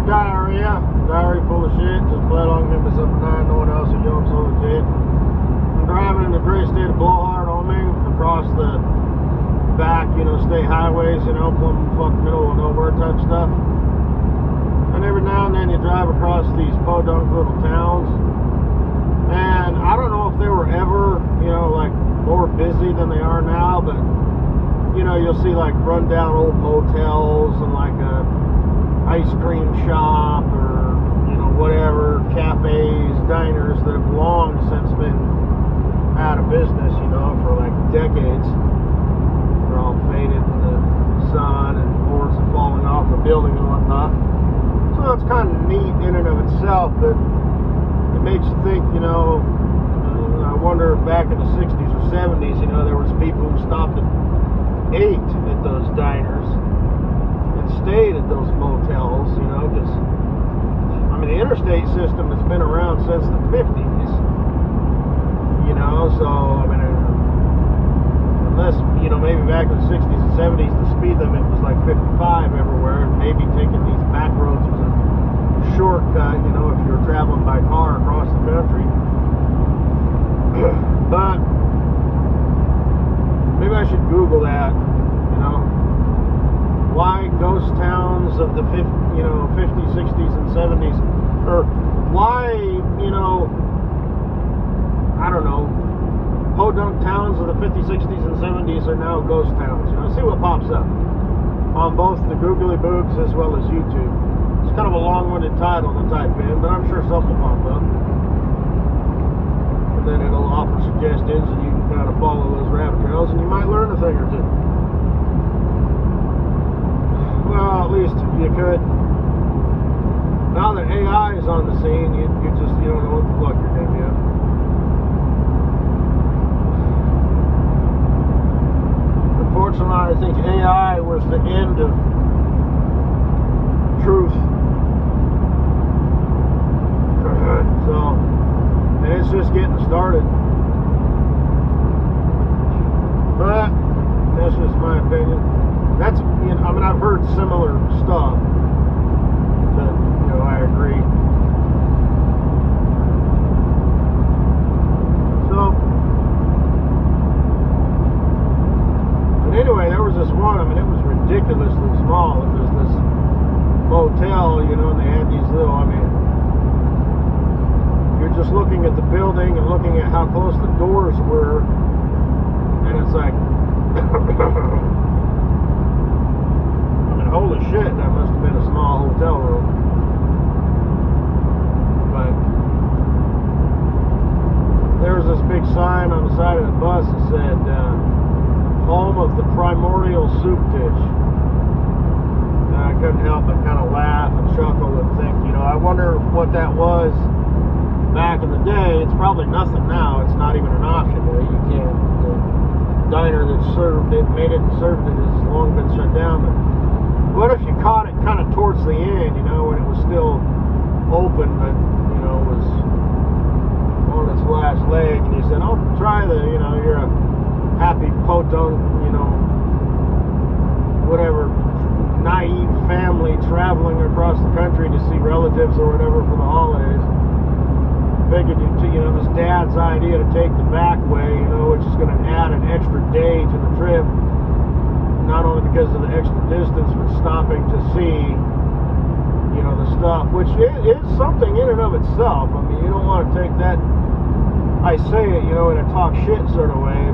diarrhea full of shit, just bled on me up and down, no one else is young, so legit. I'm driving in the great state of blowhard on me across the back, state highways, plumb fucking middle of nowhere type stuff. And every now and then you drive across these podunk little towns, and I don't know if they were ever, like more busy than they are now, but you'll see like rundown old motels and like a ice cream shop or whatever, cafes, diners that have long since been out of business, for like decades. They're all faded in the sun and boards are falling off the building and whatnot. So it's kind of neat in and of itself, but it makes you think, I wonder if back in the 60s or 70s, there was people who stopped and ate at those diners and stayed at those motels, because the interstate system has been around since the 50s, so, unless, maybe back in the 60s and 70s, the speed limit was like 55 everywhere, and maybe taking these back roads was a shortcut, if you were traveling by car across the country. But maybe I should Google that, why ghost towns of the 50s, 60s, and 70s, or why, I don't know, podunk towns of the 50s, 60s, and 70s are now ghost towns. See what pops up on both the Googly Boogs as well as YouTube. It's kind of a long-winded title to type in, but I'm sure something will pop up. And then it'll offer suggestions, and you can kind of follow those rabbit trails, and you might learn a thing or two. Well, at least you could. Now that AI is on the scene, you just don't know what the fuck you're doing yet. Unfortunately, I think AI was the end of truth. So, and it's just getting started. But that's just my opinion. That's, I've heard similar stuff, but, I agree. So, but anyway, there was this one, it was ridiculously small. It was this motel, and they had these little, you're just looking at the building and looking at how close the doors were, and it's like, holy shit, that must have been a small hotel room. But there was this big sign on the side of the bus that said, home of the primordial soup dish. And I couldn't help but kind of laugh and chuckle and think, I wonder what that was back in the day. It's probably nothing now. It's not even an option. You can't. The diner that served it, made it and served it has long been shut down. But what if you caught it kind of towards the end, when it was still open, but, was on its last leg, and you said, oh, try you're a happy podunk, whatever, naive family traveling across the country to see relatives or whatever for the holidays. Figured it was Dad's idea to take the back way, which is going to add an extra day to the trip. Not only because of the extra distance, but stopping to see, the stuff, which is something in and of itself. You don't want to take that, I say it, in a talk shit sort of way,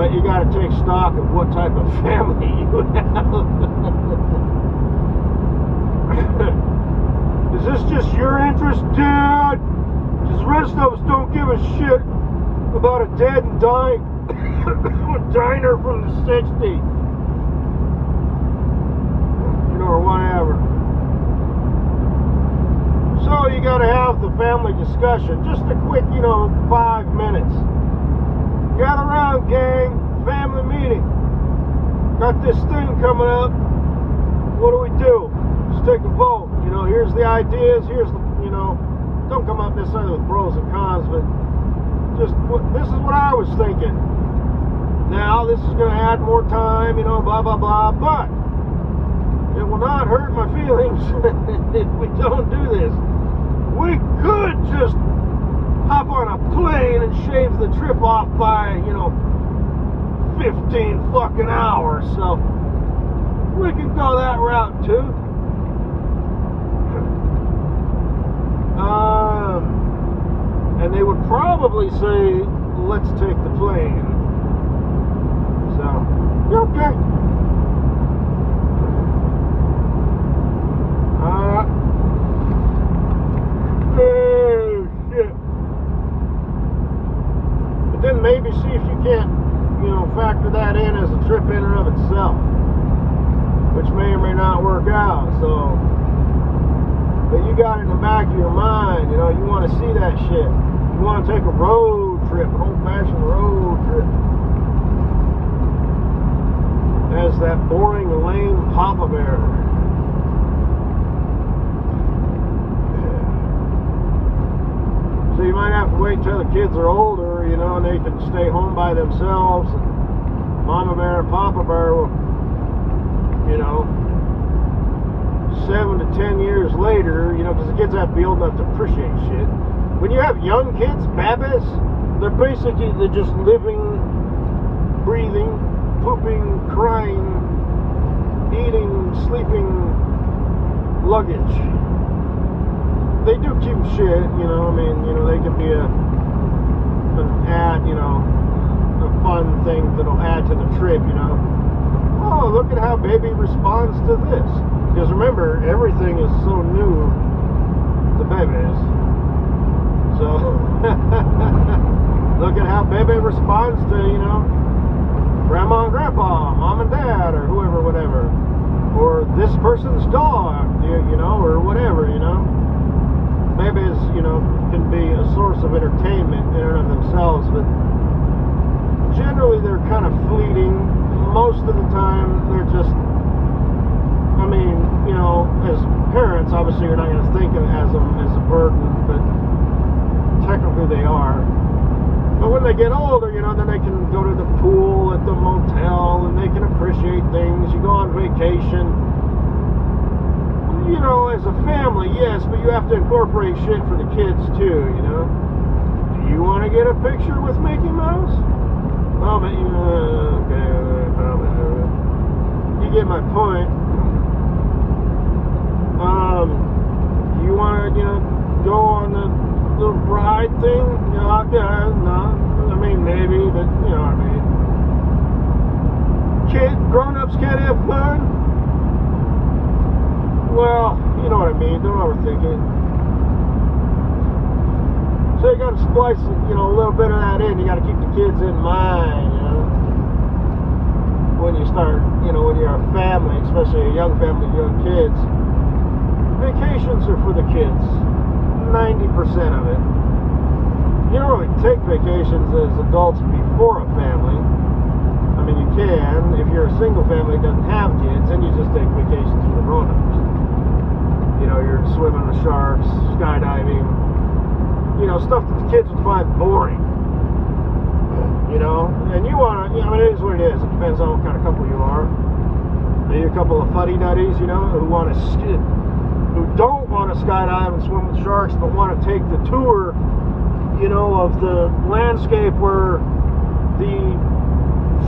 but you got to take stock of what type of family you have. Is this just your interest, Dad? Because the rest of us don't give a shit about a dead and dying diner from the 60s, or whatever. So you got to have the family discussion, just a quick 5 minutes. Gather around, gang, family meeting. Got this thing coming up. What do we do? Just take a vote. Here's the ideas, here's the, don't come up necessarily with pros and cons, but just this is what I was thinking. Now, this is going to add more time, blah, blah, blah, but it will not hurt my feelings. feelings if we don't do this. We could just hop on a plane and shave the trip off by, 15 fucking hours. So we could go that route too. And they would probably say, let's take the plane. So, okay. Shit. But then maybe see if you can't, factor that in as a trip in and of itself, which may or may not work out. So, but you got it in the back of your mind, you want to see that shit. You want to take a road trip, an old-fashioned road trip. As that boring, lame Papa Bear. So you might have to wait till the kids are older, and they can stay home by themselves. And Mama Bear and Papa Bear will, 7 to 10 years later, because the kids have to be old enough to appreciate shit. When you have young kids, babies, they're just living, breathing, pooping, crying, eating, sleeping, luggage. They do cute shit, they can be an ad, a fun thing that'll add to the trip, Oh, look at how baby responds to this. Because remember, everything is so new to babies. So, look at how baby responds to, grandma and grandpa, mom and dad, or whoever, whatever. Or this person's dog, or whatever, Babies, can be a source of entertainment in and of themselves, but generally they're kind of fleeting. Most of the time, they're just, as parents, obviously you're not going to think of them as a burden, but technically they are. But when they get older, then they can go to the pool at the motel, and they can appreciate things. You go on vacation, as a family, yes, but you have to incorporate shit for the kids too, Do you want to get a picture with Mickey Mouse? Oh, but okay, you get my point. You want to, go on the ride thing? Okay, no. Maybe, but what I mean. Grown-ups can't have fun? Well, you know what I mean. Don't overthink it. So you got to splice, a little bit of that in. You got to keep the kids in mind, when you start, when you're a family, especially a young family, young kids. Vacations are for the kids. 90% of it. You don't really take vacations as adults before a family. You can. If you're a single family that doesn't have kids, then you just take vacations for the grown-ups. You're swimming with sharks, skydiving, stuff that the kids would find boring. And you want to, it is what it is. It depends on what kind of couple you are. Maybe a couple of fuddy-duddies, who don't want to skydive and swim with sharks, but want to take the tour, of the landscape where the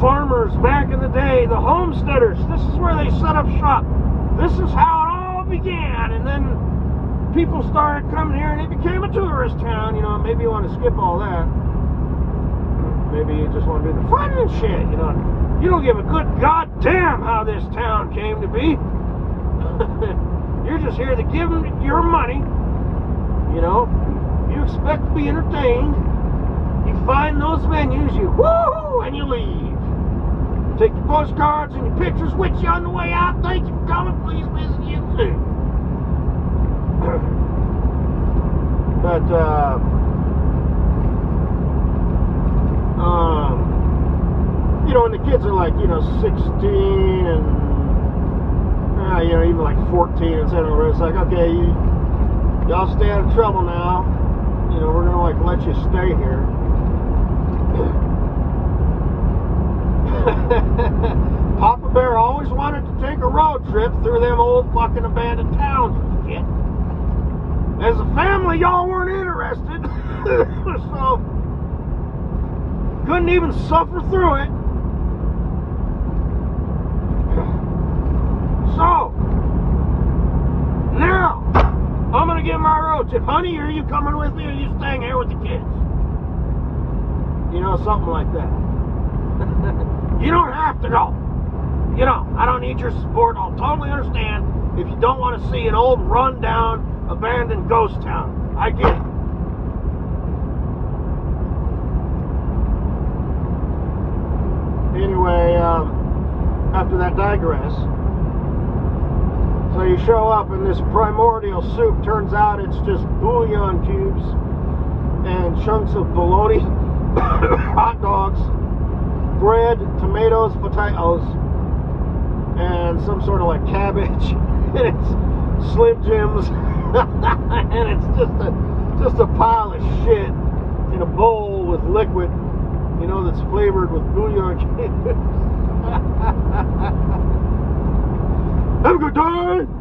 farmers back in the day, the homesteaders, this is where they set up shop. This is how it all began. And then people started coming here and it became a tourist town. Maybe you want to skip all that. Maybe you just want to do the fun and shit. You don't give a good goddamn how this town came to be. You're just here to give them your money. You expect to be entertained. You find those venues, you woo, and you leave. Take your postcards and your pictures with you on the way out. Thank you for coming. Please visit you soon. But, when the kids are like, 16 and, even like 14 and 17, it's like, okay, y'all stay out of trouble now. We're going to, let you stay here. Papa Bear always wanted to take a road trip through them old fucking abandoned towns and shit. As a family, y'all weren't interested, so couldn't even suffer through it. So now I'm gonna get my road trip. Honey, are you coming with me, or are you staying here with the kids? You know, something like that. You don't have to go. You know, I don't need your support. I'll totally understand if you don't want to see an old, run-down, abandoned ghost town. I get it. Anyway, after that digress. So you show up in this primordial soup. Turns out it's just bouillon cubes and chunks of bologna, hot dogs, bread, tomatoes, potatoes, and some sort of like cabbage. And it's Slim Jims. And it's just a pile of shit in a bowl with liquid, you know, that's flavored with bouillon cubes. Have a good day!